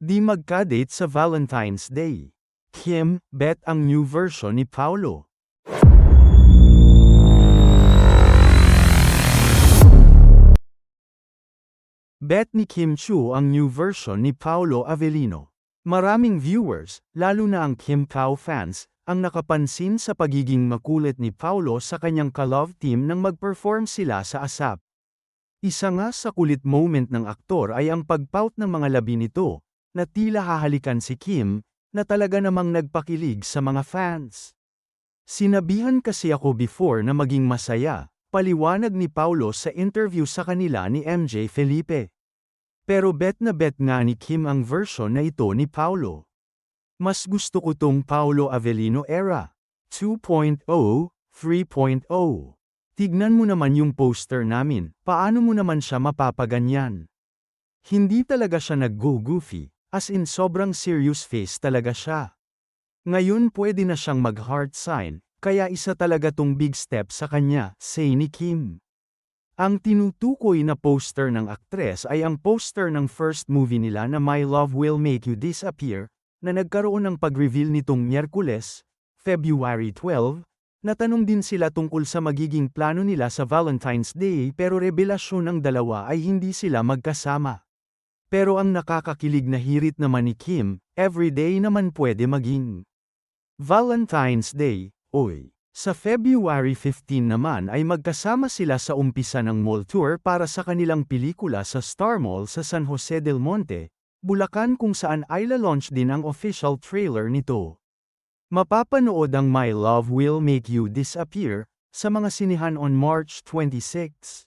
Di magka-date sa Valentine's Day. Kim, bet ang new version ni Paulo. Bet ni Kim Chu ang new version ni Paulo Avellino. Maraming viewers, lalo na ang Kim Pao fans, ang nakapansin sa pagiging makulit ni Paulo sa kanyang ka-love team nang mag-perform sila sa ASAP. Isa nga sa kulit moment ng aktor ay ang pagpout ng mga labi nito, na tila hahalikan si Kim, na talaga namang nagpakilig sa mga fans. Sinabihan kasi ako before na maging masaya, paliwanag ni Paulo sa interview sa kanila ni MJ Felipe. Pero bet na bet nga ni Kim ang version na ito ni Paulo. Mas gusto ko tong Paulo Avellino era 2.0, 3.0. Tignan mo naman yung poster namin, paano mo naman siya mapapaganyan? Hindi talaga siya nag-go-goofy, as in sobrang serious face talaga siya. Ngayon pwede na siyang mag-heart sign, kaya isa talaga tong big step sa kanya, say ni Kim. Ang tinutukoy na poster ng aktres ay ang poster ng first movie nila na My Love Will Make You Disappear, na nagkaroon ng pag-reveal nitong Miyerkules, February 12, natanong din sila tungkol sa magiging plano nila sa Valentine's Day pero revelasyon ng dalawa ay hindi sila magkasama. Pero ang nakakakilig na hirit naman ni Kim, everyday naman pwede maging Valentine's Day, oy. Sa February 15 naman ay magkasama sila sa umpisa ng mall tour para sa kanilang pelikula sa Star Mall sa San Jose del Monte, Bulacan kung saan ay la-launch din ang official trailer nito. Mapapanood ang My Love Will Make You Disappear sa mga sinihan on March 26.